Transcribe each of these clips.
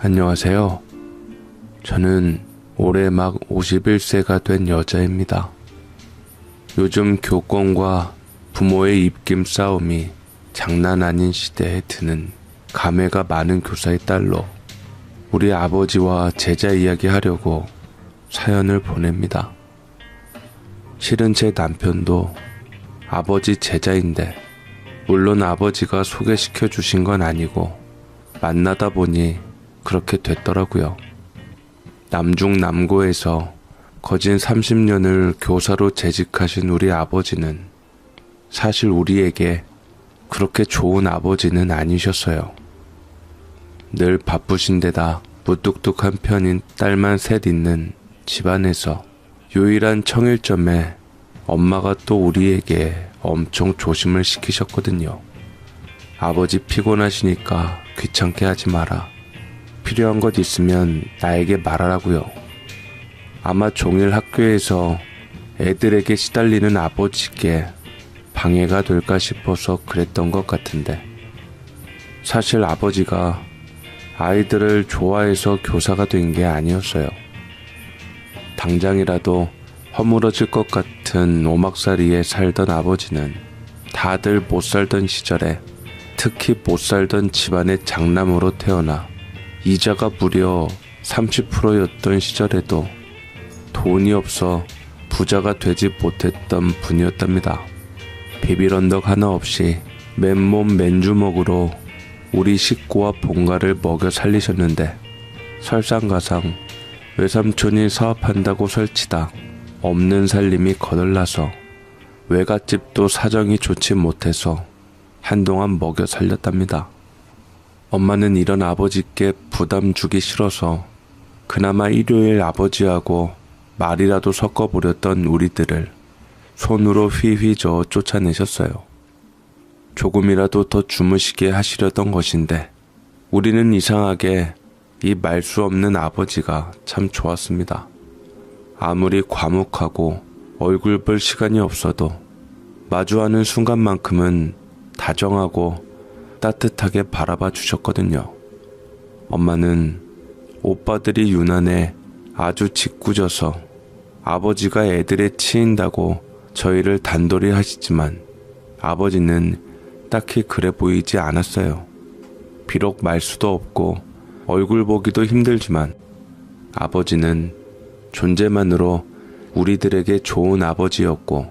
안녕하세요. 저는 올해 막 51세가 된 여자입니다. 요즘 교권과 부모의 입김 싸움이 장난 아닌 시대에 드는 감회가 많은 교사의 딸로 우리 아버지와 제자 이야기하려고 사연을 보냅니다. 실은 제 남편도 아버지 제자인데 물론 아버지가 소개시켜 주신 건 아니고 만나다 보니 그렇게 됐더라고요. 남중남고에서 거진 30년을 교사로 재직하신 우리 아버지는 사실 우리에게 그렇게 좋은 아버지는 아니셨어요. 늘 바쁘신 데다 무뚝뚝한 편인 딸만 셋 있는 집안에서 유일한 청일점에 엄마가 또 우리에게 엄청 조심을 시키셨거든요. 아버지 피곤하시니까 귀찮게 하지 마라. 필요한 것 있으면 나에게 말하라고요. 아마 종일 학교에서 애들에게 시달리는 아버지께 방해가 될까 싶어서 그랬던 것 같은데 사실 아버지가 아이들을 좋아해서 교사가 된 게 아니었어요. 당장이라도 허물어질 것 같은 오막살이에 살던 아버지는 다들 못 살던 시절에 특히 못 살던 집안의 장남으로 태어나 이자가 무려 30%였던 시절에도 돈이 없어 부자가 되지 못했던 분이었답니다. 비빌 언덕 하나 없이 맨몸 맨주먹으로 우리 식구와 본가를 먹여 살리셨는데 설상가상 외삼촌이 사업한다고 설치다 없는 살림이 거덜나서 외갓집도 사정이 좋지 못해서 한동안 먹여 살렸답니다. 엄마는 이런 아버지께 부담 주기 싫어서 그나마 일요일 아버지하고 말이라도 섞어보렸던 우리들을 손으로 휘휘 저어 쫓아내셨어요. 조금이라도 더 주무시게 하시려던 것인데 우리는 이상하게 이 말 수 없는 아버지가 참 좋았습니다. 아무리 과묵하고 얼굴 볼 시간이 없어도 마주하는 순간만큼은 다정하고 따뜻하게 바라봐 주셨거든요. 엄마는 오빠들이 유난해 아주 짓궂어서 아버지가 애들에 치인다고 저희를 단돌이 하시지만 아버지는 딱히 그래 보이지 않았어요. 비록 말수도 없고 얼굴 보기도 힘들지만 아버지는 존재만으로 우리들에게 좋은 아버지였고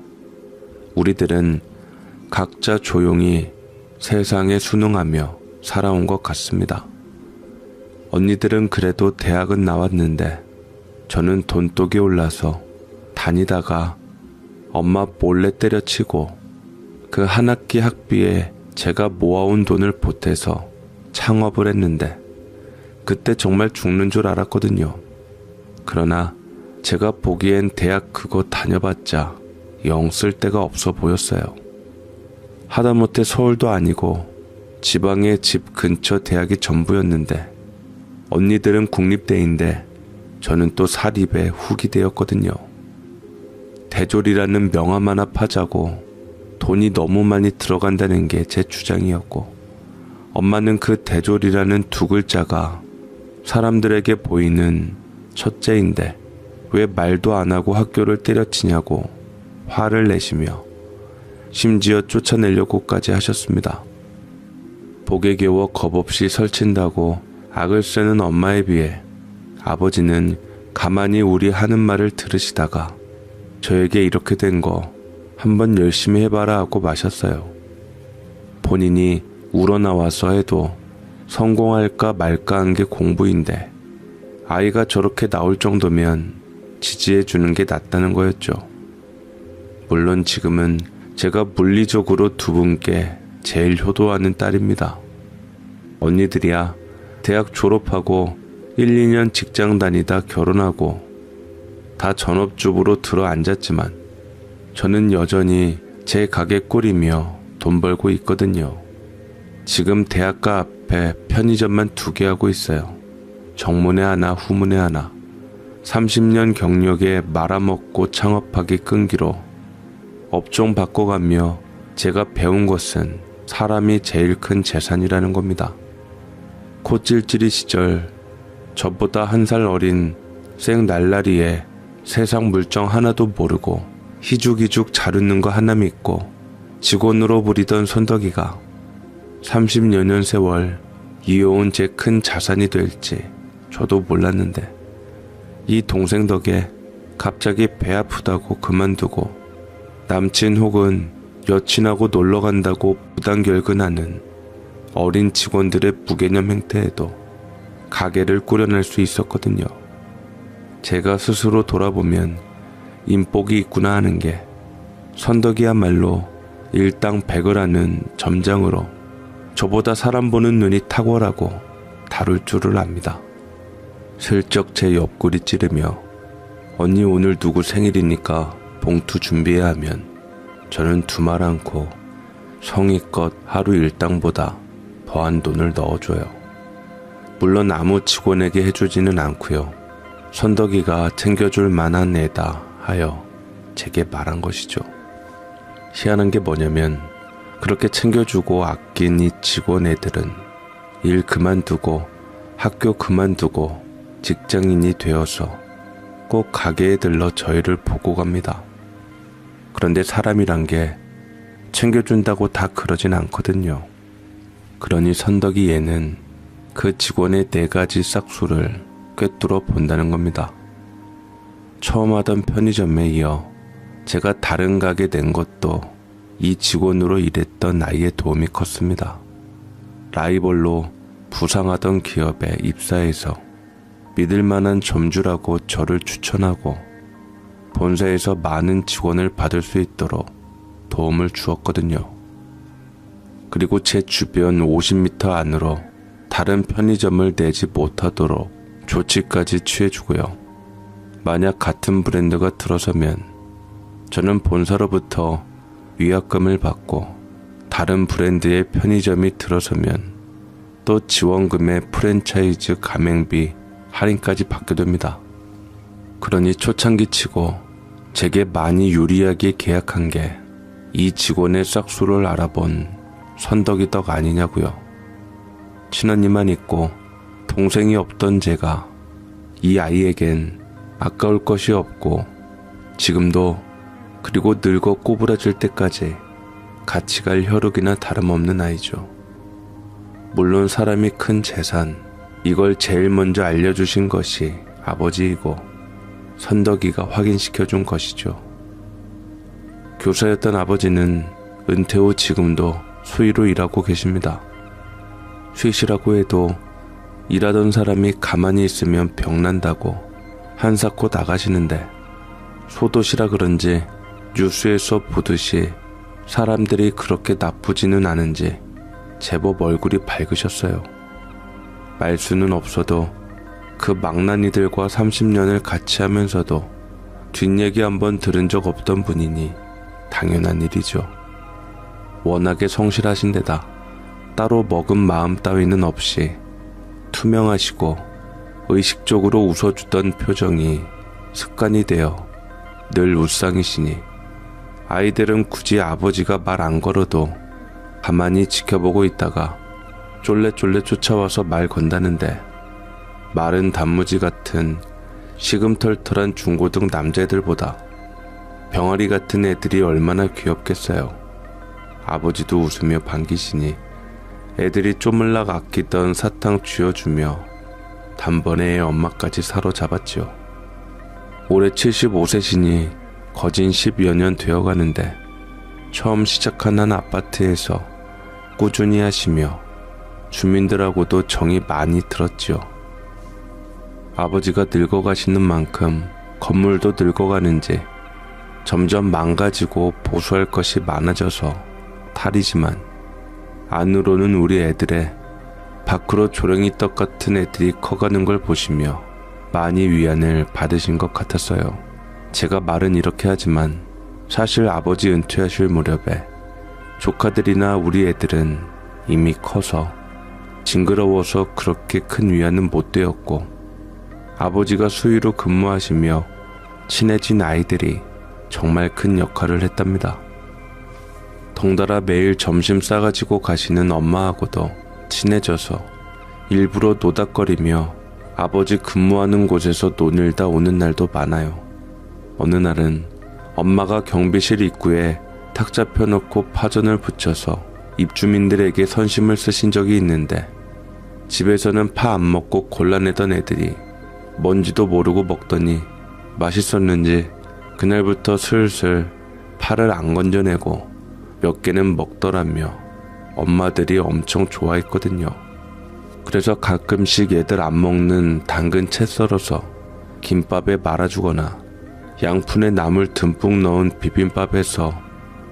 우리들은 각자 조용히 세상에 순응하며 살아온 것 같습니다. 언니들은 그래도 대학은 나왔는데 저는 돈독이 올라서 다니다가 엄마 몰래 때려치고 그 한 학기 학비에 제가 모아온 돈을 보태서 창업을 했는데 그때 정말 죽는 줄 알았거든요. 그러나 제가 보기엔 대학 그거 다녀봤자 영 쓸 데가 없어 보였어요. 하다못해 서울도 아니고 지방의 집 근처 대학이 전부였는데 언니들은 국립대인데 저는 또 사립의 후기대였거든요. 대졸이라는 명함 하나 파자고 돈이 너무 많이 들어간다는 게 제 주장이었고 엄마는 그 대졸이라는 두 글자가 사람들에게 보이는 첫째인데 왜 말도 안 하고 학교를 때려치냐고 화를 내시며 심지어 쫓아내려고까지 하셨습니다. 복에 겨워 겁없이 설친다고 악을 쓰는 엄마에 비해 아버지는 가만히 우리 하는 말을 들으시다가 저에게 이렇게 된 거 한번 열심히 해봐라 하고 마셨어요. 본인이 우러나와서 해도 성공할까 말까 한 게 공부인데 아이가 저렇게 나올 정도면 지지해 주는 게 낫다는 거였죠. 물론 지금은 제가 물리적으로 두 분께 제일 효도하는 딸입니다. 언니들이야 대학 졸업하고 1, 2년 직장 다니다 결혼하고 다 전업주부로 들어 앉았지만 저는 여전히 제 가게 꾸리며 돈 벌고 있거든요. 지금 대학가 앞에 편의점만 2개 하고 있어요. 정문에 하나, 후문에 하나. 30년 경력에 말아먹고 창업하기 끈기로 업종 바꿔가며 제가 배운 것은 사람이 제일 큰 재산이라는 겁니다. 코찔찔이 시절 저보다 한 살 어린 생날라리에 세상 물정 하나도 모르고 희죽희죽 잘 웃는 거 하나 믿고 직원으로 부리던 선덕이가 30여 년 세월 이어온 제 큰 자산이 될지 저도 몰랐는데 이 동생 덕에 갑자기 배 아프다고 그만두고 남친 혹은 여친하고 놀러 간다고 무단결근하는 어린 직원들의 무개념 행태에도 가게를 꾸려낼 수 있었거든요. 제가 스스로 돌아보면 인복이 있구나 하는 게 선덕이야말로 일당백을 하는 점장으로 저보다 사람 보는 눈이 탁월하고 다룰 줄을 압니다. 슬쩍 제 옆구리 찌르며 언니 오늘 누구 생일이니까 봉투 준비해야 하면 저는 두말 않고 성의껏 하루 일당보다 더한 돈을 넣어줘요. 물론 아무 직원에게 해주지는 않고요. 선덕이가 챙겨줄 만한 애다 하여 제게 말한 것이죠. 희한한 게 뭐냐면 그렇게 챙겨주고 아낀 이 직원 애들은 일 그만두고 학교 그만두고 직장인이 되어서 꼭 가게에 들러 저희를 보고 갑니다. 그런데 사람이란 게 챙겨준다고 다 그러진 않거든요. 그러니 선덕이 얘는 그 직원의 4가지 싹수를 꿰뚫어 본다는 겁니다. 처음 하던 편의점에 이어 제가 다른 가게 낸 것도 이 직원으로 일했던 나이의 도움이 컸습니다. 라이벌로 부상하던 기업에 입사해서 믿을만한 점주라고 저를 추천하고 본사에서 많은 직원을 받을 수 있도록 도움을 주었거든요. 그리고 제 주변 50m 안으로 다른 편의점을 내지 못하도록 조치까지 취해주고요. 만약 같은 브랜드가 들어서면 저는 본사로부터 위약금을 받고 다른 브랜드의 편의점이 들어서면 또 지원금의 프랜차이즈 가맹비 할인까지 받게 됩니다. 그러니 초창기 치고 제게 많이 유리하게 계약한 게 이 직원의 싹수를 알아본 선덕이 덕 아니냐고요. 친언니만 있고 동생이 없던 제가 이 아이에겐 아까울 것이 없고 지금도 그리고 늙어 꼬부라질 때까지 같이 갈 혈육이나 다름없는 아이죠. 물론 사람이 큰 재산, 이걸 제일 먼저 알려주신 것이 아버지이고 선덕이가 확인시켜준 것이죠. 교사였던 아버지는 은퇴 후 지금도 수의로 일하고 계십니다. 쉬시라고 해도 일하던 사람이 가만히 있으면 병난다고 한사코 나가시는데 소도시라 그런지 뉴스에서 보듯이 사람들이 그렇게 나쁘지는 않은지 제법 얼굴이 밝으셨어요. 말수는 없어도 그 망나니들과 30년을 같이 하면서도 뒷얘기 한번 들은 적 없던 분이니 당연한 일이죠. 워낙에 성실하신 데다 따로 먹은 마음 따위는 없이 투명하시고 의식적으로 웃어주던 표정이 습관이 되어 늘 웃상이시니 아이들은 굳이 아버지가 말 안 걸어도 가만히 지켜보고 있다가 쫄래쫄래 쫓아와서 말 건다는데 마른 단무지 같은 시금털털한 중고등 남자애들보다 병아리 같은 애들이 얼마나 귀엽겠어요. 아버지도 웃으며 반기시니 애들이 쪼물락 아끼던 사탕 쥐어주며 단번에 애 엄마까지 사로잡았지요. 올해 75세시니 거진 10여 년 되어가는데 처음 시작한 한 아파트에서 꾸준히 하시며 주민들하고도 정이 많이 들었지요. 아버지가 늙어가시는 만큼 건물도 늙어가는지 점점 망가지고 보수할 것이 많아져서 탈이지만 안으로는 우리 애들의 밖으로 조랭이 떡 같은 애들이 커가는 걸 보시며 많이 위안을 받으신 것 같았어요. 제가 말은 이렇게 하지만 사실 아버지 은퇴하실 무렵에 조카들이나 우리 애들은 이미 커서 징그러워서 그렇게 큰 위안은 못 되었고 아버지가 수의로 근무하시며 친해진 아이들이 정말 큰 역할을 했답니다. 덩달아 매일 점심 싸가지고 가시는 엄마하고도 친해져서 일부러 노닥거리며 아버지 근무하는 곳에서 논일다 오는 날도 많아요. 어느 날은 엄마가 경비실 입구에 탁자 펴놓고 파전을 붙여서 입주민들에게 선심을 쓰신 적이 있는데 집에서는 파 안 먹고 골라내던 애들이 뭔지도 모르고 먹더니 맛있었는지 그날부터 슬슬 파를 안 건져내고 몇 개는 먹더라며 엄마들이 엄청 좋아했거든요. 그래서 가끔씩 애들 안 먹는 당근 채 썰어서 김밥에 말아주거나 양푼에 나물 듬뿍 넣은 비빔밥에서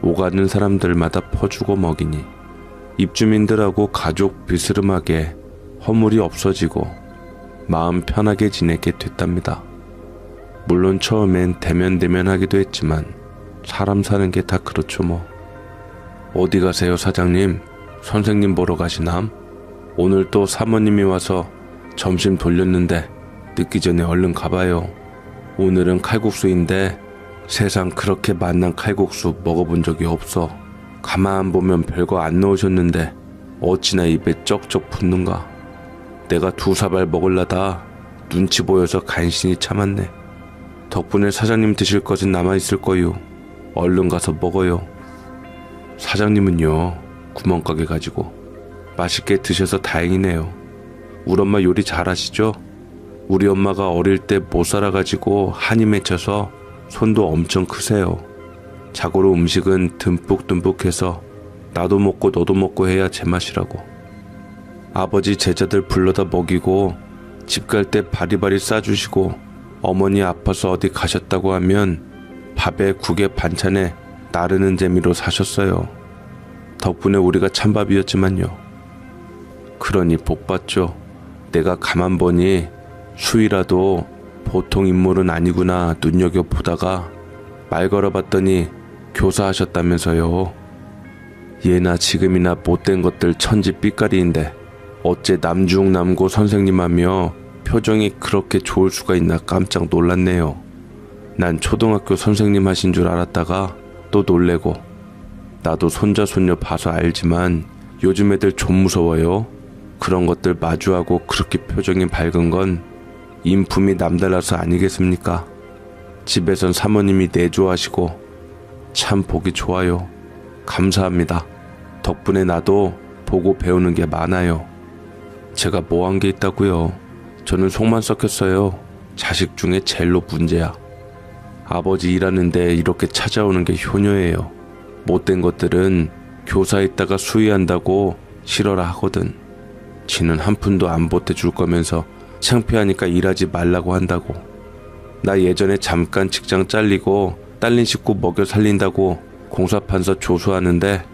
오가는 사람들마다 퍼주고 먹이니 입주민들하고 가족 비스름하게 허물이 없어지고 마음 편하게 지내게 됐답니다. 물론 처음엔 대면대면하기도 했지만 사람 사는 게 다 그렇죠 뭐. 어디 가세요 사장님? 선생님 보러 가시남? 오늘 또 사모님이 와서 점심 돌렸는데 늦기 전에 얼른 가봐요. 오늘은 칼국수인데 세상 그렇게 맛난 칼국수 먹어본 적이 없어. 가만 보면 별거 안 넣으셨는데 어찌나 입에 쩍쩍 붙는가. 내가 두 사발 먹을라다 눈치 보여서 간신히 참았네. 덕분에 사장님 드실 것은 남아있을 거요. 얼른 가서 먹어요. 사장님은요, 구멍가게 가지고 맛있게 드셔서 다행이네요. 우리 엄마 요리 잘하시죠? 우리 엄마가 어릴 때 못 살아가지고 한이 맺혀서 손도 엄청 크세요. 자고로 음식은 듬뿍듬뿍해서 나도 먹고 너도 먹고 해야 제맛이라고. 아버지 제자들 불러다 먹이고 집 갈 때 바리바리 싸주시고 어머니 아파서 어디 가셨다고 하면 밥에 국에 반찬에 나르는 재미로 사셨어요. 덕분에 우리가 찬밥이었지만요. 그러니 복받죠. 내가 가만 보니 수희라도 보통 인물은 아니구나 눈여겨보다가 말 걸어봤더니 교사하셨다면서요. 예나 지금이나 못된 것들 천지 삐까리인데 어째 남중남고 선생님하며 표정이 그렇게 좋을 수가 있나 깜짝 놀랐네요. 난 초등학교 선생님 하신 줄 알았다가 또 놀래고 나도 손자 손녀 봐서 알지만 요즘 애들 좀 무서워요. 그런 것들 마주하고 그렇게 표정이 밝은 건 인품이 남달라서 아니겠습니까? 집에선 사모님이 내조하시고 참 보기 좋아요. 감사합니다. 덕분에 나도 보고 배우는 게 많아요. 제가 뭐 한 게 있다고요? 저는 속만 썩혔어요. 자식 중에 제일로 문제야. 아버지 일하는데 이렇게 찾아오는 게 효녀예요. 못된 것들은 교사 있다가 수의한다고 싫어라 하거든. 지는 한 푼도 안 보태줄 거면서 창피하니까 일하지 말라고 한다고. 나 예전에 잠깐 직장 잘리고 딸린 식구 먹여 살린다고 공사판서 조수하는데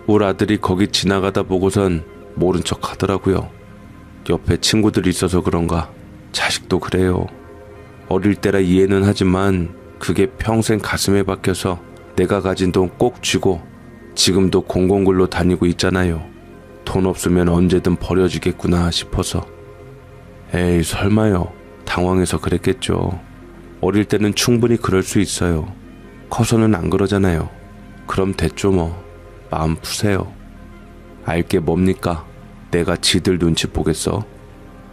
우리 아들이 거기 지나가다 보고선 모른 척 하더라고요. 옆에 친구들이 있어서 그런가 자식도 그래요. 어릴 때라 이해는 하지만 그게 평생 가슴에 박혀서 내가 가진 돈 꼭 쥐고 지금도 공공근로 다니고 있잖아요. 돈 없으면 언제든 버려지겠구나 싶어서. 에이 설마요. 당황해서 그랬겠죠. 어릴 때는 충분히 그럴 수 있어요. 커서는 안 그러잖아요. 그럼 됐죠 뭐. 마음 푸세요. 알게 뭡니까? 내가 지들 눈치 보겠어?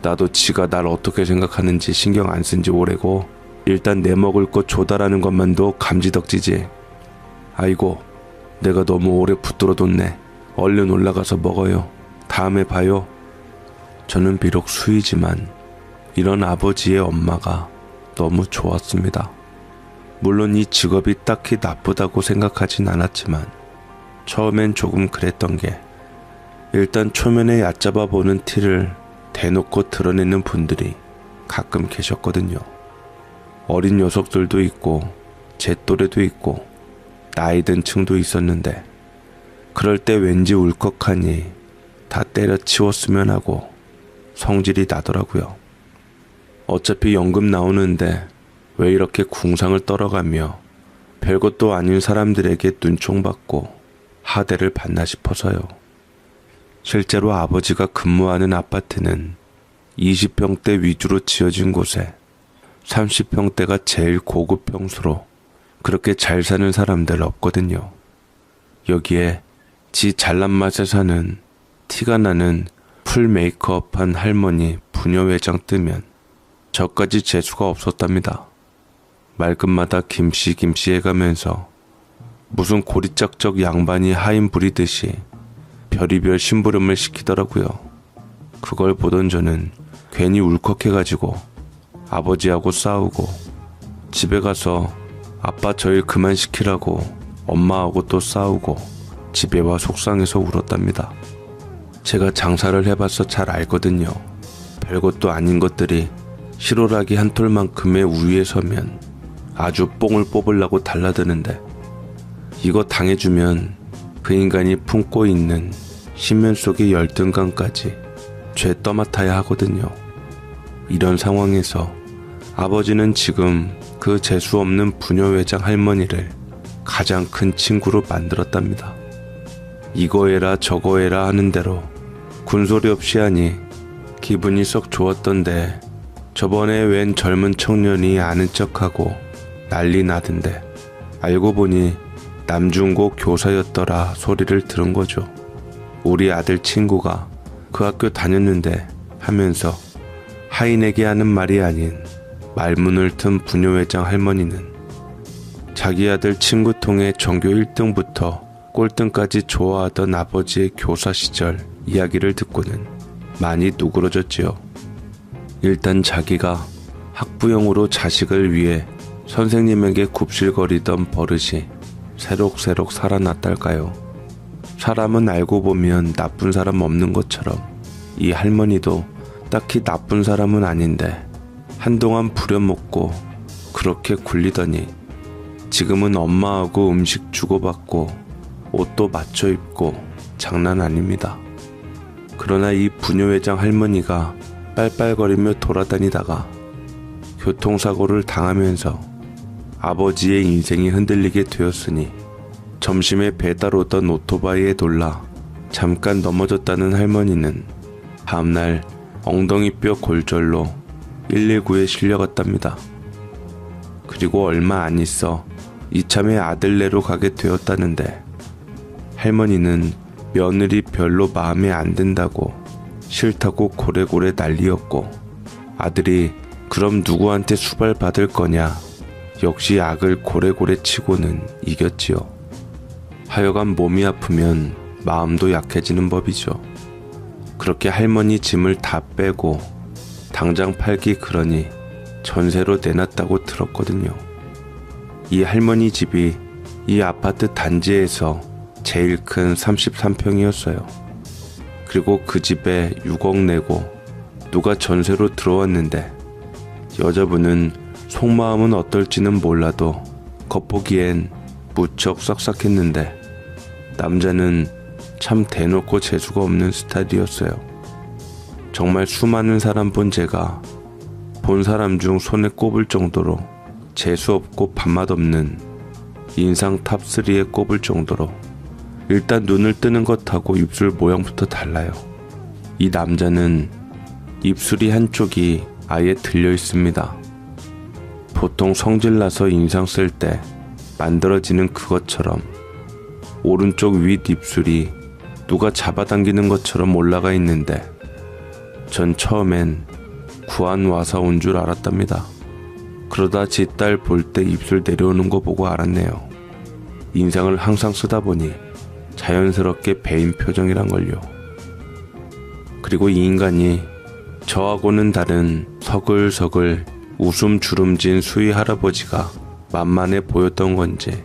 나도 지가 날 어떻게 생각하는지 신경 안 쓴 지 오래고 일단 내 먹을 거 조달하는 것만도 감지덕지지. 아이고 내가 너무 오래 붙들어뒀네. 얼른 올라가서 먹어요. 다음에 봐요. 저는 비록 수이지만 이런 아버지의 엄마가 너무 좋았습니다. 물론 이 직업이 딱히 나쁘다고 생각하진 않았지만 처음엔 조금 그랬던 게 일단 초면에 얕잡아 보는 티를 대놓고 드러내는 분들이 가끔 계셨거든요. 어린 녀석들도 있고 제 또래도 있고 나이 든 층도 있었는데 그럴 때 왠지 울컥하니 다 때려치웠으면 하고 성질이 나더라고요. 어차피 연금 나오는데 왜 이렇게 궁상을 떨어가며 별것도 아닌 사람들에게 눈총받고 하대를 받나 싶어서요. 실제로 아버지가 근무하는 아파트는 20평대 위주로 지어진 곳에 30평대가 제일 고급 평수로 그렇게 잘 사는 사람들 없거든요. 여기에 지 잘난 맛에 사는 티가 나는 풀 메이크업한 할머니 부녀회장 뜨면 저까지 재수가 없었답니다. 말끝마다 김씨 해가면서 무슨 고리짝적 양반이 하인 부리듯이 별의별 심부름을 시키더라고요. 그걸 보던 저는 괜히 울컥해가지고 아버지하고 싸우고 집에 가서 아빠 저 일 그만 시키라고 엄마하고 또 싸우고 집에 와 속상해서 울었답니다. 제가 장사를 해봐서 잘 알거든요. 별것도 아닌 것들이 실오라기 한 톨만큼의 우위에 서면 아주 뽕을 뽑으려고 달라드는데 이거 당해주면 그 인간이 품고 있는 신면 속의 열등감까지 죄 떠맡아야 하거든요. 이런 상황에서 아버지는 지금 그 재수없는 부녀회장 할머니를 가장 큰 친구로 만들었답니다. 이거 해라 저거 해라 하는 대로 군소리 없이 하니 기분이 썩 좋았던데 저번에 웬 젊은 청년이 아는 척하고 난리 나던데 알고 보니 남중고 교사였더라 소리를 들은 거죠. 우리 아들 친구가 그 학교 다녔는데 하면서 하인에게 하는 말이 아닌 말문을 튼 부녀회장 할머니는 자기 아들 친구 통해 전교 1등부터 꼴등까지 좋아하던 아버지의 교사 시절 이야기를 듣고는 많이 누그러졌지요. 일단 자기가 학부형으로 자식을 위해 선생님에게 굽실거리던 버릇이 새록새록 살아났달까요. 사람은 알고 보면 나쁜 사람 없는 것처럼 이 할머니도 딱히 나쁜 사람은 아닌데 한동안 부려먹고 그렇게 굴리더니 지금은 엄마하고 음식 주고받고 옷도 맞춰 입고 장난 아닙니다. 그러나 이 부녀회장 할머니가 빨빨거리며 돌아다니다가 교통사고를 당하면서 아버지의 인생이 흔들리게 되었으니 점심에 배달 오던 오토바이에 놀라 잠깐 넘어졌다는 할머니는 다음날 엉덩이뼈 골절로 119에 실려갔답니다. 그리고 얼마 안 있어 이참에 아들네로 가게 되었다는데 할머니는 며느리 별로 마음에 안 든다고 싫다고 고래고래 난리였고 아들이 그럼 누구한테 수발 받을 거냐 역시 악을 고래고래 치고는 이겼지요. 하여간 몸이 아프면 마음도 약해지는 법이죠. 그렇게 할머니 짐을 다 빼고 당장 팔기 그러니 전세로 내놨다고 들었거든요. 이 할머니 집이 이 아파트 단지에서 제일 큰 33평이었어요. 그리고 그 집에 6억 내고 누가 전세로 들어왔는데 여자분은 속마음은 어떨지는 몰라도 겉보기엔 무척 싹싹했는데 남자는 참 대놓고 재수가 없는 스타일이었어요. 정말 수많은 사람 본 제가 본 사람 중 손에 꼽을 정도로 재수없고 밥맛 없는 인상 탑3에 꼽을 정도로 일단 눈을 뜨는 것하고 입술 모양부터 달라요. 이 남자는 입술이 한쪽이 아예 들려 있습니다. 보통 성질나서 인상 쓸 때 만들어지는 그것처럼 오른쪽 윗 입술이 누가 잡아당기는 것처럼 올라가 있는데 전 처음엔 구안 와서 온 줄 알았답니다. 그러다 지 딸 볼 때 입술 내려오는 거 보고 알았네요. 인상을 항상 쓰다 보니 자연스럽게 배인 표정이란걸요. 그리고 이 인간이 저하고는 다른 서글서글 웃음 주름진 수희 할아버지가 만만해 보였던 건지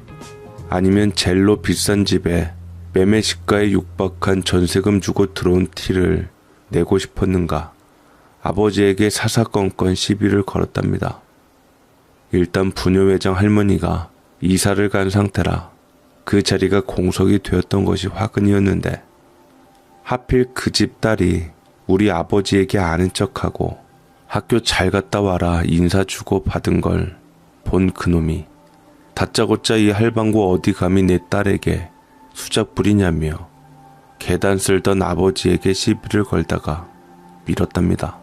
아니면 젤로 비싼 집에 매매시가에 육박한 전세금 주고 들어온 티를 내고 싶었는가 아버지에게 사사건건 시비를 걸었답니다. 일단 부녀회장 할머니가 이사를 간 상태라 그 자리가 공석이 되었던 것이 화근이었는데 하필 그 집 딸이 우리 아버지에게 아는 척하고 학교 잘 갔다 와라 인사 주고 받은 걸 본 그놈이 다짜고짜 이 할방구 어디 감히 내 딸에게 수작 부리냐며 계단 쓸던 아버지에게 시비를 걸다가 밀었답니다.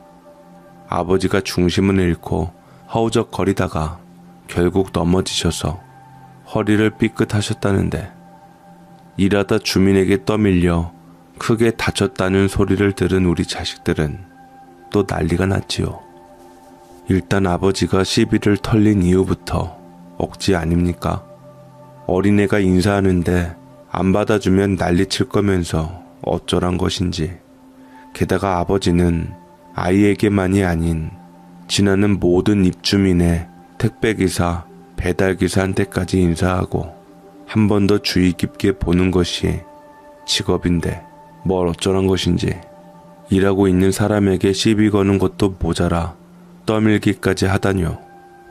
아버지가 중심을 잃고 허우적거리다가 결국 넘어지셔서 허리를 삐끗하셨다는데 일하다 주민에게 떠밀려 크게 다쳤다는 소리를 들은 우리 자식들은 또 난리가 났지요. 일단 아버지가 시비를 털린 이후부터 억지 아닙니까? 어린애가 인사하는데 안 받아주면 난리칠 거면서 어쩌란 것인지. 게다가 아버지는 아이에게만이 아닌 지나는 모든 입주민의 택배기사, 배달기사한테까지 인사하고 한 번 더 주의 깊게 보는 것이 직업인데 뭘 어쩌란 것인지. 일하고 있는 사람에게 시비 거는 것도 모자라 떠밀기까지 하다뇨.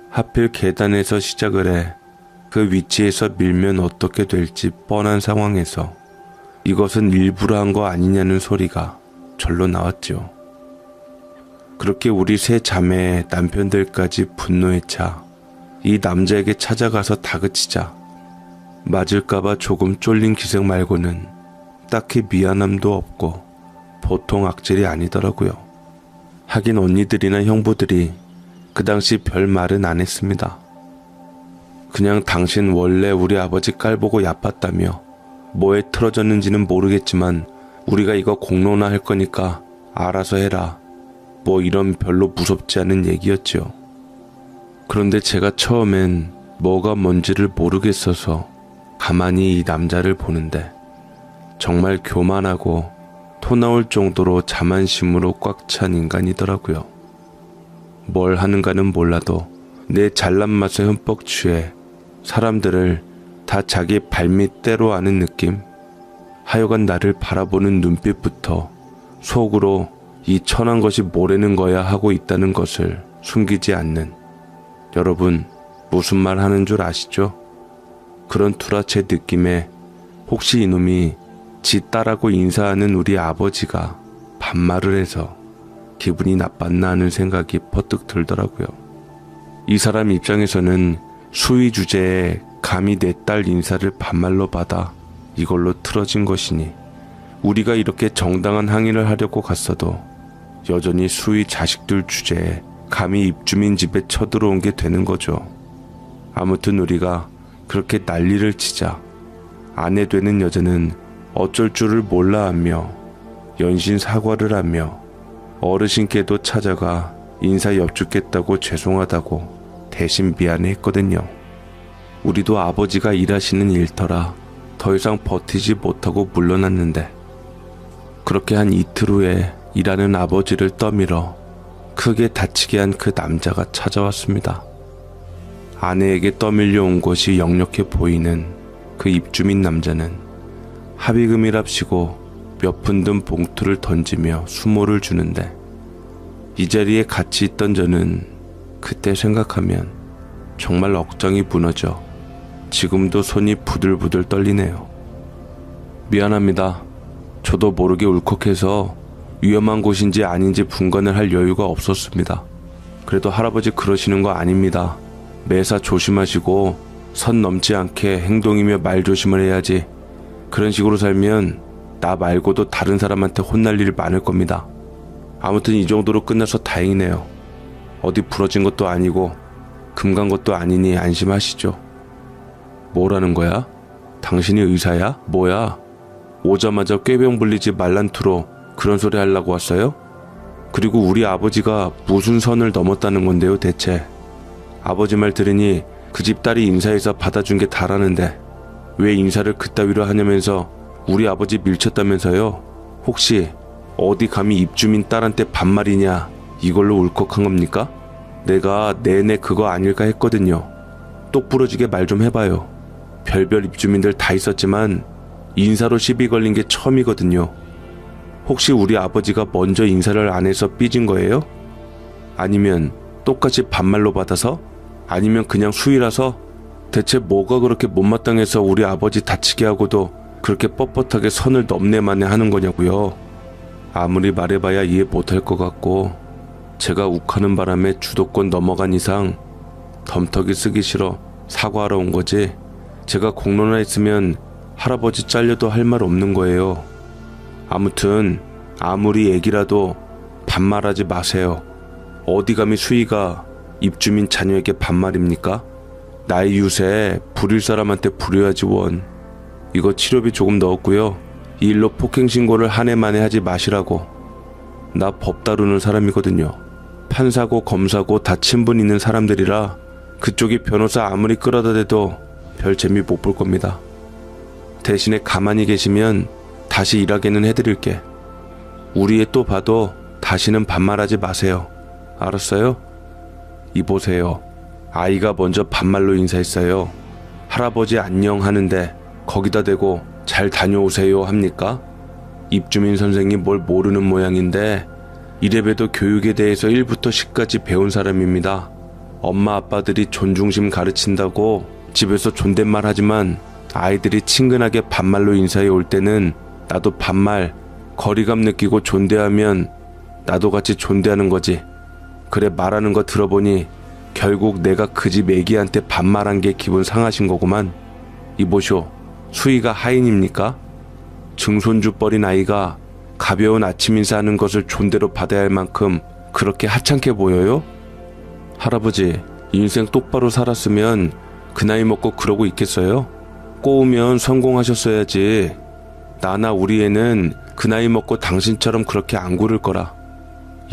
하필 계단에서 시작을 해 그 위치에서 밀면 어떻게 될지 뻔한 상황에서 이것은 일부러 한 거 아니냐는 소리가 절로 나왔죠. 그렇게 우리 세 자매의 남편들까지 분노에 차 이 남자에게 찾아가서 다그치자 맞을까봐 조금 쫄린 기색 말고는 딱히 미안함도 없고 보통 악질이 아니더라고요. 하긴 언니들이나 형부들이 그 당시 별 말은 안 했습니다. 그냥 당신 원래 우리 아버지 깔보고 얕봤다며 뭐에 틀어졌는지는 모르겠지만 우리가 이거 공론화 할 거니까 알아서 해라. 뭐 이런 별로 무섭지 않은 얘기였죠. 그런데 제가 처음엔 뭐가 뭔지를 모르겠어서 가만히 이 남자를 보는데 정말 교만하고 토 나올 정도로 자만심으로 꽉 찬 인간이더라고요. 뭘 하는가는 몰라도 내 잘난 맛에 흠뻑 취해 사람들을 다 자기 발밑대로 아는 느낌? 하여간 나를 바라보는 눈빛부터 속으로 이 천한 것이 뭐라는 거야 하고 있다는 것을 숨기지 않는. 여러분 무슨 말 하는 줄 아시죠? 그런 투라체 느낌에 혹시 이놈이 지 딸하고 인사하는 우리 아버지가 반말을 해서 기분이 나빴나 하는 생각이 퍼뜩 들더라고요. 이 사람 입장에서는 수위 주제에 감히 내 딸 인사를 반말로 받아 이걸로 틀어진 것이니 우리가 이렇게 정당한 항의를 하려고 갔어도 여전히 수위 자식들 주제에 감히 입주민 집에 쳐들어온 게 되는 거죠. 아무튼 우리가 그렇게 난리를 치자 아내 되는 여자는 어쩔 줄을 몰라 하며 연신 사과를 하며 어르신께도 찾아가 인사 여쭙겠다고 죄송하다고 대신 미안해 했거든요. 우리도 아버지가 일하시는 일터라 더 이상 버티지 못하고 물러났는데 그렇게 한 이틀 후에 일하는 아버지를 떠밀어 크게 다치게 한 그 남자가 찾아왔습니다. 아내에게 떠밀려 온 것이 역력해 보이는 그 입주민 남자는 합의금이랍시고 몇 푼 든 봉투를 던지며 수모를 주는데 이 자리에 같이 있던 저는 그때 생각하면 정말 억장이 무너져 지금도 손이 부들부들 떨리네요. 미안합니다. 저도 모르게 울컥해서 위험한 곳인지 아닌지 분간을 할 여유가 없었습니다. 그래도 할아버지 그러시는 거 아닙니다. 매사 조심하시고 선 넘지 않게 행동이며 말 조심을 해야지. 그런 식으로 살면 나 말고도 다른 사람한테 혼날 일이 많을 겁니다. 아무튼 이 정도로 끝나서 다행이네요. 어디 부러진 것도 아니고 금 간 것도 아니니 안심하시죠. 뭐라는 거야? 당신이 의사야? 뭐야? 오자마자 꾀병 불리지 말란 투로 그런 소리 하려고 왔어요? 그리고 우리 아버지가 무슨 선을 넘었다는 건데요 대체? 아버지 말 들으니 그 집 딸이 인사해서 받아준 게 다라는데 왜 인사를 그따위로 하냐면서 우리 아버지 밀쳤다면서요? 혹시 어디 감히 입주민 딸한테 반말이냐 이걸로 울컥한 겁니까? 내가 내내 그거 아닐까 했거든요. 똑부러지게 말 좀 해봐요. 별별 입주민들 다 있었지만 인사로 시비 걸린 게 처음이거든요. 혹시 우리 아버지가 먼저 인사를 안 해서 삐진 거예요? 아니면 똑같이 반말로 받아서? 아니면 그냥 수위라서? 대체 뭐가 그렇게 못마땅해서 우리 아버지 다치게 하고도 그렇게 뻣뻣하게 선을 넘네만에 하는 거냐고요. 아무리 말해봐야 이해 못할 것 같고 제가 욱하는 바람에 주도권 넘어간 이상 덤터기 쓰기 싫어 사과하러 온 거지. 제가 공론화했으면 할아버지 잘려도 할 말 없는 거예요. 아무튼 아무리 애기라도 반말하지 마세요. 어디 감히 수희가 입주민 자녀에게 반말입니까? 나의 유세 부릴 사람한테 부려야지 원. 이거 치료비 조금 넣었고요. 이 일로 폭행 신고를 한 해 만에 하지 마시라고. 나 법 다루는 사람이거든요. 판사고 검사고 다 친분 있는 사람들이라 그쪽이 변호사 아무리 끌어다 대도 별 재미 못 볼 겁니다. 대신에 가만히 계시면 다시 일하게는 해드릴게. 우리 애 또 봐도 다시는 반말하지 마세요. 알았어요? 이보세요. 아이가 먼저 반말로 인사했어요. 할아버지 안녕 하는데 거기다 대고 잘 다녀오세요 합니까? 입주민 선생님 뭘 모르는 모양인데 이래봬도 교육에 대해서 1부터 10까지 배운 사람입니다. 엄마 아빠들이 존중심 가르친다고 집에서 존댓말 하지만 아이들이 친근하게 반말로 인사해 올 때는 나도 반말, 거리감 느끼고 존대하면 나도 같이 존대하는 거지. 그래 말하는 거 들어보니 결국 내가 그 집 애기한테 반말한 게 기분 상하신 거구만. 이보쇼, 수희가 하인입니까? 증손주 뻘인 아이가 가벼운 아침 인사하는 것을 존대로 받아야 할 만큼 그렇게 하찮게 보여요? 할아버지, 인생 똑바로 살았으면 그 나이 먹고 그러고 있겠어요? 꼬우면 성공하셨어야지. 나나 우리 애는 그 나이 먹고 당신처럼 그렇게 안 구를 거라.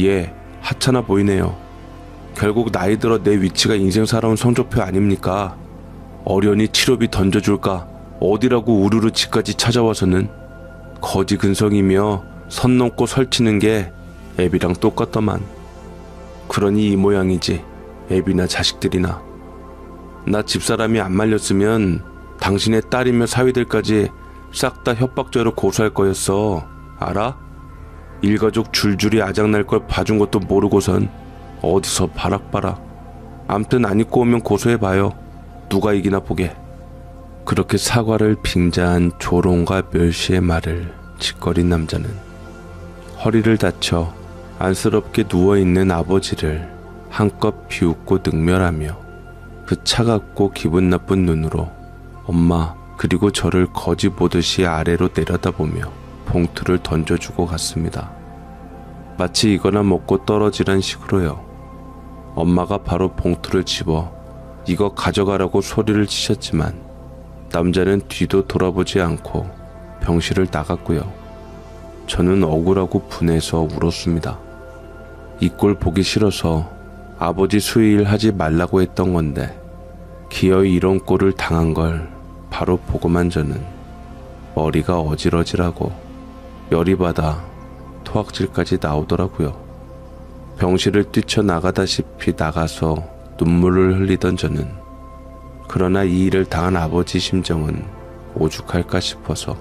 예, 하찮아 보이네요. 결국 나이 들어 내 위치가 인생 살아온 성적표 아닙니까? 어련히 치료비 던져줄까 어디라고 우르르 집까지 찾아와서는. 거지 근성이며 선 넘고 설치는 게 애비랑 똑같더만. 그러니 이 모양이지. 애비나 자식들이나. 나 집사람이 안 말렸으면 당신의 딸이며 사위들까지 싹 다 협박죄로 고소할 거였어. 알아? 일가족 줄줄이 아작날 걸 봐준 것도 모르고선 어디서 바락바락. 암튼 안 입고 오면 고소해봐요. 누가 이기나 보게. 그렇게 사과를 빙자한 조롱과 멸시의 말을 짓거린 남자는 허리를 다쳐 안쓰럽게 누워있는 아버지를 한껏 비웃고 능멸하며 그 차갑고 기분 나쁜 눈으로 엄마 그리고 저를 거지 보듯이 아래로 내려다보며 봉투를 던져주고 갔습니다. 마치 이거나 먹고 떨어지란 식으로요. 엄마가 바로 봉투를 집어 이거 가져가라고 소리를 치셨지만 남자는 뒤도 돌아보지 않고 병실을 나갔고요. 저는 억울하고 분해서 울었습니다. 이 꼴 보기 싫어서 아버지 수의일 하지 말라고 했던 건데 기어이 이런 꼴을 당한 걸 바로 보고만 저는 머리가 어질어질하고 열이 받아 토악질까지 나오더라고요. 병실을 뛰쳐나가다시피 나가서 눈물을 흘리던 저는 그러나 이 일을 당한 아버지 심정은 오죽할까 싶어서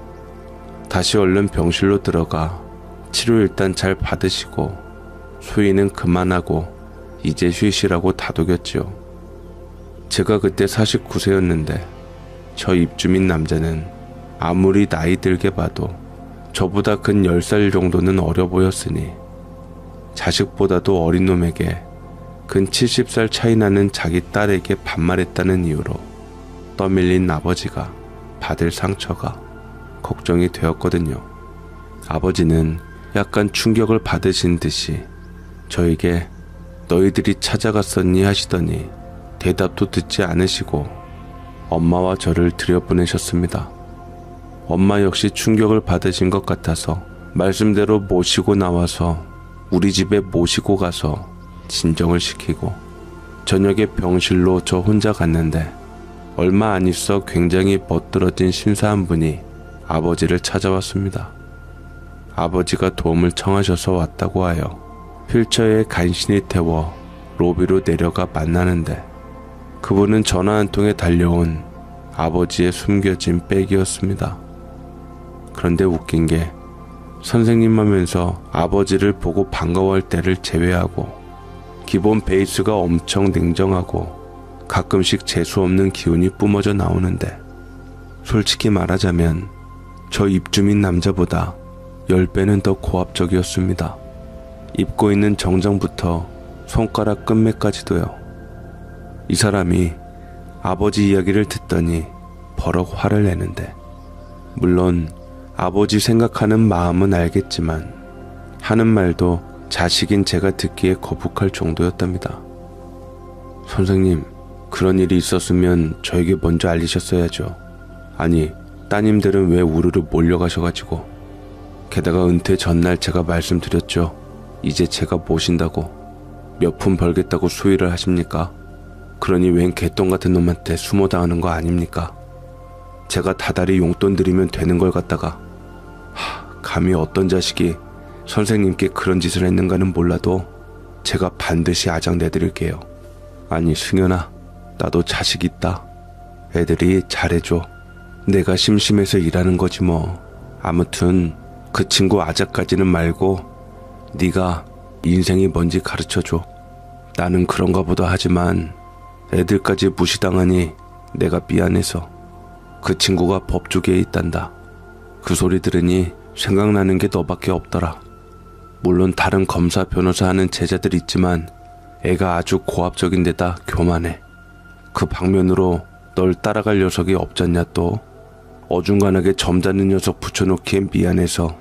다시 얼른 병실로 들어가 치료 일단 잘 받으시고 수의는 그만하고 이제 쉬시라고 다독였죠. 제가 그때 49세였는데 저 입주민 남자는 아무리 나이 들게 봐도 저보다 근 10살 정도는 어려 보였으니 자식보다도 어린 놈에게 근 70살 차이 나는 자기 딸에게 반말했다는 이유로 떠밀린 아버지가 받을 상처가 걱정이 되었거든요. 아버지는 약간 충격을 받으신 듯이 저에게 너희들이 찾아갔었니 하시더니 대답도 듣지 않으시고 엄마와 저를 들여보내셨습니다. 엄마 역시 충격을 받으신 것 같아서 말씀대로 모시고 나와서 우리 집에 모시고 가서 진정을 시키고 저녁에 병실로 저 혼자 갔는데 얼마 안 있어 굉장히 멋들어진 신사 한 분이 아버지를 찾아왔습니다. 아버지가 도움을 청하셔서 왔다고 하여 휠체어에 간신히 태워 로비로 내려가 만나는데 그분은 전화 한 통에 달려온 아버지의 숨겨진 백이었습니다. 그런데 웃긴 게 선생님 하면서 아버지를 보고 반가워할 때를 제외하고 기본 베이스가 엄청 냉정하고 가끔씩 재수없는 기운이 뿜어져 나오는데 솔직히 말하자면 저 입주민 남자보다 10배는 더 고압적이었습니다. 입고 있는 정장부터 손가락 끝매까지도요. 이 사람이 아버지 이야기를 듣더니 버럭 화를 내는데 물론 아버지 생각하는 마음은 알겠지만 하는 말도 자식인 제가 듣기에 거북할 정도였답니다. 선생님, 그런 일이 있었으면 저에게 먼저 알리셨어야죠. 아니, 따님들은 왜 우르르 몰려가셔가지고. 게다가 은퇴 전날 제가 말씀드렸죠. 이제 제가 모신다고. 몇 푼 벌겠다고 수위를 하십니까? 그러니 웬 개똥 같은 놈한테 수모당하는 거 아닙니까? 제가 다달이 용돈 드리면 되는 걸 갖다가 감히 어떤 자식이 선생님께 그런 짓을 했는가는 몰라도 제가 반드시 아장 내드릴게요. 아니 승연아, 나도 자식 있다. 애들이 잘해줘. 내가 심심해서 일하는 거지 뭐. 아무튼 그 친구 아작까지는 말고 네가 인생이 뭔지 가르쳐줘. 나는 그런가 보다 하지만 애들까지 무시당하니 내가 미안해서. 그 친구가 법조계에 있단다. 그 소리 들으니 생각나는 게 너밖에 없더라. 물론 다른 검사 변호사 하는 제자들 있지만 애가 아주 고압적인 데다 교만해. 그 방면으로 널 따라갈 녀석이 없잖냐 또. 어중간하게 점잖은 녀석 붙여놓기엔 미안해서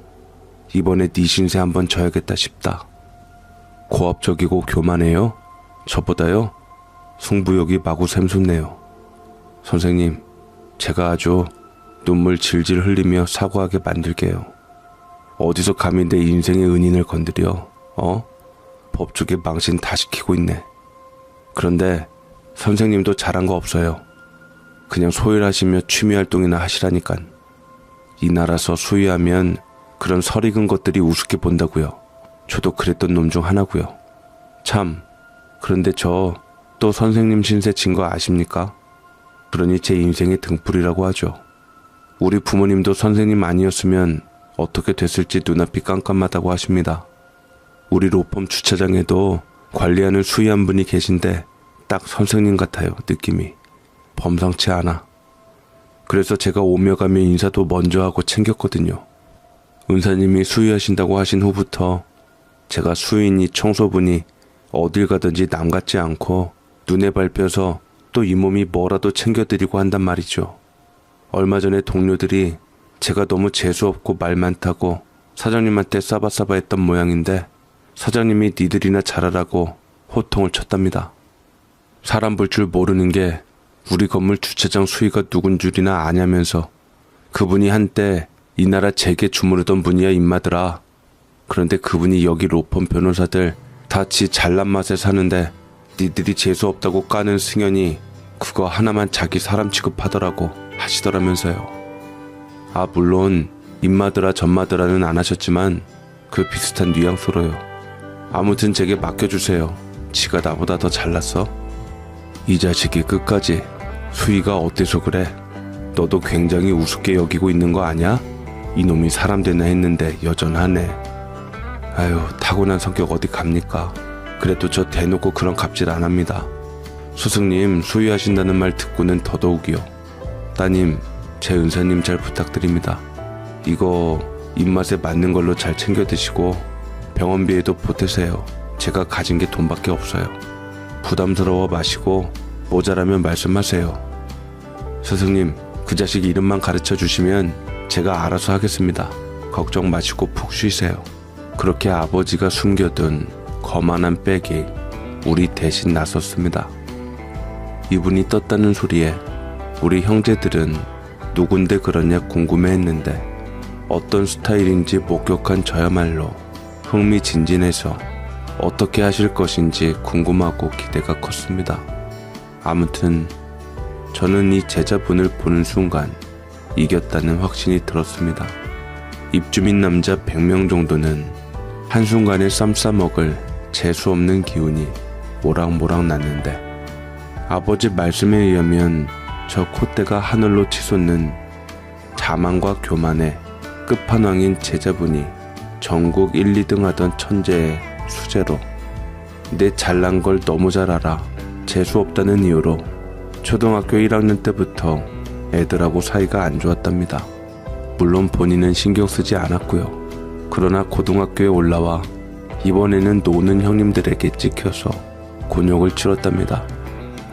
이번에 네 신세 한번 져야겠다 싶다. 고압적이고 교만해요? 저보다요? 승부욕이 마구 샘솟네요. 선생님, 제가 아주 눈물 질질 흘리며 사과하게 만들게요. 어디서 감히 내 인생의 은인을 건드려? 법조계 망신 다 시키고 있네. 그런데 선생님도 잘한 거 없어요. 그냥 소일하시며 취미활동이나 하시라니깐. 이 나라서 수의하면 그런 설익은 것들이 우습게 본다고요. 저도 그랬던 놈 중 하나고요. 참, 그런데 저 또 선생님 신세 진 거 아십니까? 그러니 제 인생의 등불이라고 하죠. 우리 부모님도 선생님 아니었으면 어떻게 됐을지 눈앞이 깜깜하다고 하십니다. 우리 로펌 주차장에도 관리하는 수의한 분이 계신데 딱 선생님 같아요, 느낌이. 범상치 않아. 그래서 제가 오며 가며 인사도 먼저 하고 챙겼거든요. 은사님이 수의하신다고 하신 후부터 제가 수의니 청소부니 어딜 가든지 남 같지 않고 눈에 밟혀서 또 이 몸이 뭐라도 챙겨드리고 한단 말이죠. 얼마 전에 동료들이 제가 너무 재수없고 말 많다고 사장님한테 싸바싸바 했던 모양인데 사장님이 니들이나 잘하라고 호통을 쳤답니다. 사람 볼 줄 모르는 게 우리 건물 주차장 수위가 누군 줄이나 아냐면서 그분이 한때 이 나라 재계 주무르던 분이야 임마들아. 그런데 그분이 여기 로펌 변호사들 다 지 잘난 맛에 사는데 니들이 재수없다고 까는 승연이 그거 하나만 자기 사람 취급하더라고 하시더라면서요. 아 물론 임마들아 전마들아는 안 하셨지만 그 비슷한 뉘앙스로요. 아무튼 제게 맡겨주세요. 지가 나보다 더 잘났어? 이 자식이 끝까지 수희가 어때서 그래? 너도 굉장히 우습게 여기고 있는 거 아냐? 이놈이 사람 되나 했는데 여전하네. 아유 타고난 성격 어디 갑니까? 그래도 저 대놓고 그런 갑질 안 합니다. 스승님 수의하신다는 말 듣고는 더더욱이요. 따님 제 은사님 잘 부탁드립니다. 이거 입맛에 맞는 걸로 잘 챙겨 드시고 병원비에도 보태세요. 제가 가진 게 돈밖에 없어요. 부담스러워 마시고 모자라면 말씀하세요. 스승님 그 자식 이름만 가르쳐 주시면 제가 알아서 하겠습니다. 걱정 마시고 푹 쉬세요. 그렇게 아버지가 숨겨둔 거만한 백이 우리 대신 나섰습니다. 이분이 떴다는 소리에 우리 형제들은 누군데 그러냐 궁금해했는데 어떤 스타일인지 목격한 저야말로 흥미진진해서 어떻게 하실 것인지 궁금하고 기대가 컸습니다. 아무튼 저는 이 제자분을 보는 순간 이겼다는 확신이 들었습니다. 입주민 남자 100명 정도는 한순간에 쌈 싸먹을 재수없는 기운이 모락모락 났는데 아버지 말씀에 의하면 저 콧대가 하늘로 치솟는 자만과 교만의 끝판왕인 제자분이 전국 1, 2등 하던 천재의 수재로 내 잘난 걸 너무 잘 알아 재수없다는 이유로 초등학교 1학년 때부터 애들하고 사이가 안 좋았답니다. 물론 본인은 신경 쓰지 않았고요. 그러나 고등학교에 올라와 이번에는 노는 형님들에게 찍혀서 곤욕을 치렀답니다.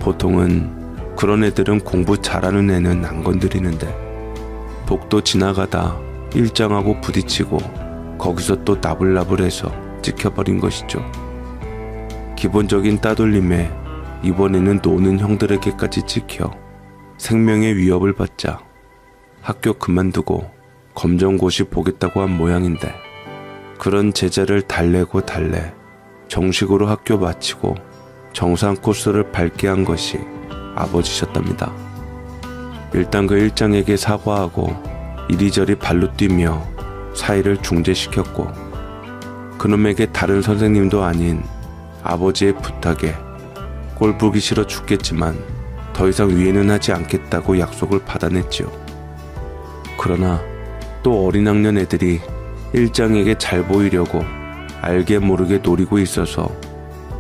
보통은 그런 애들은 공부 잘하는 애는 안 건드리는데 복도 지나가다 일장하고 부딪히고 거기서 또 나불나불해서 찍혀버린 것이죠. 기본적인 따돌림에 이번에는 노는 형들에게까지 찍혀 생명의 위협을 받자 학교 그만두고 검정고시 보겠다고 한 모양인데 그런 제자를 달래고 달래 정식으로 학교 마치고 정상 코스를 밟게 한 것이 아버지셨답니다. 일단 그 일장에게 사과하고 이리저리 발로 뛰며 사이를 중재시켰고 그놈에게 다른 선생님도 아닌 아버지의 부탁에 꼴 보기 싫어 죽겠지만 더 이상 위에는 하지 않겠다고 약속을 받아냈지요. 그러나 또 어린 학년 애들이 일장에게 잘 보이려고 알게 모르게 노리고 있어서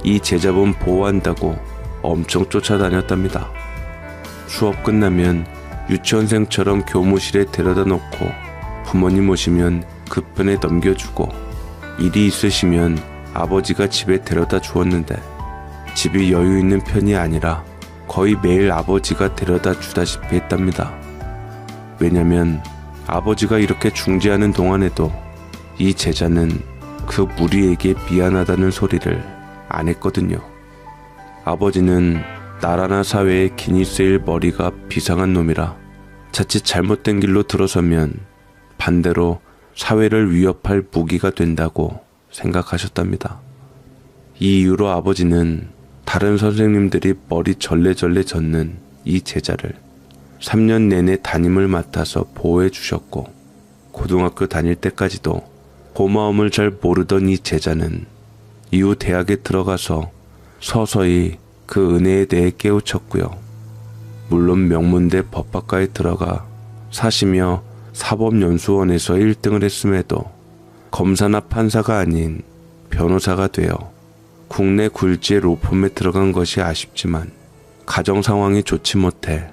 이 제자분 보호한다고 엄청 쫓아다녔답니다. 수업 끝나면 유치원생처럼 교무실에 데려다 놓고 부모님 오시면 그 편에 넘겨주고 일이 있으시면 아버지가 집에 데려다 주었는데 집이 여유 있는 편이 아니라 거의 매일 아버지가 데려다 주다시피 했답니다. 왜냐면 아버지가 이렇게 중재하는 동안에도 이 제자는 그 무리에게 미안하다는 소리를 안 했거든요. 아버지는 나라나 사회에 기니 쓰일 머리가 비상한 놈이라 자칫 잘못된 길로 들어서면 반대로 사회를 위협할 무기가 된다고 생각하셨답니다. 이 이유로 아버지는 다른 선생님들이 머리 절레절레 젓는 이 제자를 3년 내내 담임을 맡아서 보호해 주셨고 고등학교 다닐 때까지도 고마움을 잘 모르던 이 제자는 이후 대학에 들어가서 서서히 그 은혜에 대해 깨우쳤고요. 물론 명문대 법학과에 들어가 사시며 사법연수원에서 1등을 했음에도 검사나 판사가 아닌 변호사가 되어 국내 굴지의 로펌에 들어간 것이 아쉽지만 가정 상황이 좋지 못해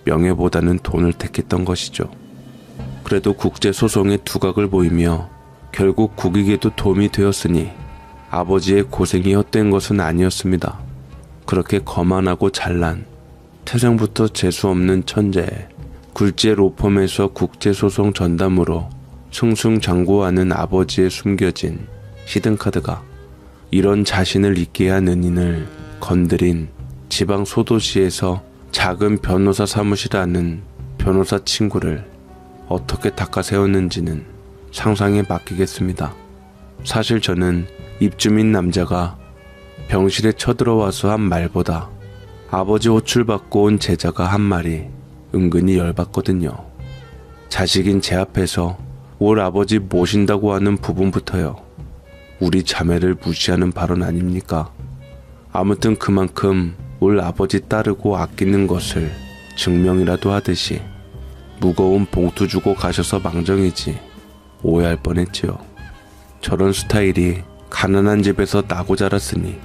명예보다는 돈을 택했던 것이죠. 그래도 국제소송에 두각을 보이며 결국 국익에도 도움이 되었으니 아버지의 고생이 헛된 것은 아니었습니다. 그렇게 거만하고 잘난 태생부터 재수없는 천재 굴지의 로펌에서 국제소송 전담으로 승승장구하는 아버지의 숨겨진 히든카드가 이런 자신을 잊게 한 은인을 건드린 지방 소도시에서 작은 변호사 사무실 하는 변호사 친구를 어떻게 닦아세웠는지는 상상에 맡기겠습니다. 사실 저는 입주민 남자가 병실에 쳐들어와서 한 말보다 아버지 호출받고 온 제자가 한 말이 은근히 열받거든요. 자식인 제 앞에서 올 아버지 모신다고 하는 부분부터요. 우리 자매를 무시하는 발언 아닙니까? 아무튼 그만큼 올 아버지 따르고 아끼는 것을 증명이라도 하듯이 무거운 봉투 주고 가셔서 망정이지 오해할 뻔했지요. 저런 스타일이 가난한 집에서 나고 자랐으니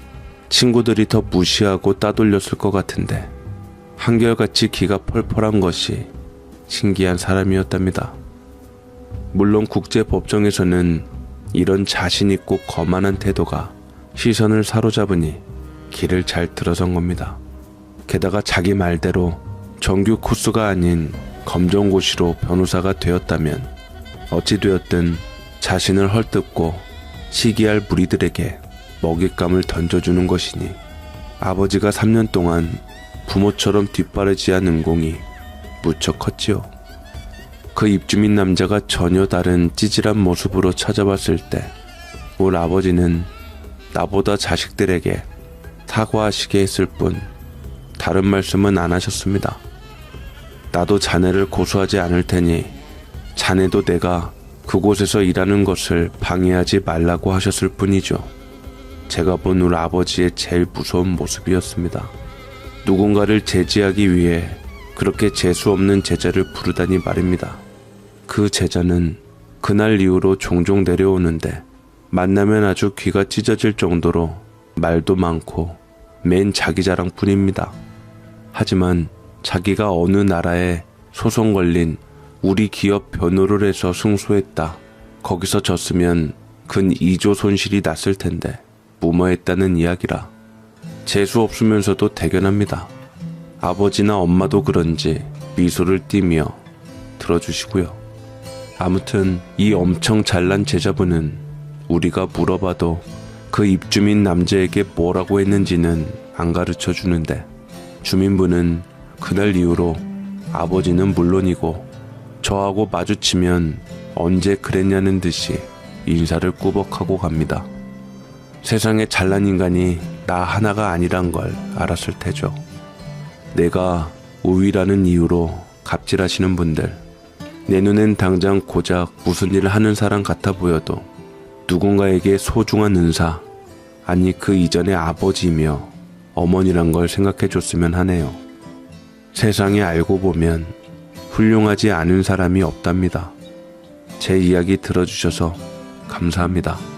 친구들이 더 무시하고 따돌렸을 것 같은데 한결같이 기가 펄펄한 것이 신기한 사람이었답니다. 물론 국제법정에서는 이런 자신있고 거만한 태도가 시선을 사로잡으니 길을 잘 들어선 겁니다. 게다가 자기 말대로 정규 코스가 아닌 검정고시로 변호사가 되었다면 어찌되었든 자신을 헐뜯고 시기할 무리들에게 먹잇감을 던져주는 것이니 아버지가 3년 동안 부모처럼 뒷바라지한 은공이 무척 컸지요. 그 입주민 남자가 전혀 다른 찌질한 모습으로 찾아왔을 때 올 아버지는 나보다 자식들에게 사과하시게 했을 뿐 다른 말씀은 안 하셨습니다. 나도 자네를 고소하지 않을 테니 자네도 내가 그곳에서 일하는 것을 방해하지 말라고 하셨을 뿐이죠. 제가 본 울 아버지의 제일 무서운 모습이었습니다. 누군가를 제지하기 위해 그렇게 재수없는 제자를 부르다니 말입니다. 그 제자는 그날 이후로 종종 내려오는데 만나면 아주 귀가 찢어질 정도로 말도 많고 맨 자기 자랑뿐입니다. 하지만 자기가 어느 나라에 소송 걸린 우리 기업 변호를 해서 승소했다. 거기서 졌으면 근 2조 손실이 났을 텐데 무모했다는 이야기라 재수 없으면서도 대견합니다. 아버지나 엄마도 그런지 미소를 띠며 들어주시고요. 아무튼 이 엄청 잘난 제자분은 우리가 물어봐도 그 입주민 남자에게 뭐라고 했는지는 안 가르쳐 주는데 주민분은 그날 이후로 아버지는 물론이고 저하고 마주치면 언제 그랬냐는 듯이 인사를 꾸벅하고 갑니다. 세상에 잘난 인간이 나 하나가 아니란 걸 알았을 테죠. 내가 우위라는 이유로 갑질하시는 분들, 내 눈엔 당장 고작 무슨 일을 하는 사람 같아 보여도 누군가에게 소중한 은사, 아니 그 이전의 아버지이며 어머니란 걸 생각해 줬으면 하네요. 세상에 알고 보면 훌륭하지 않은 사람이 없답니다. 제 이야기 들어주셔서 감사합니다.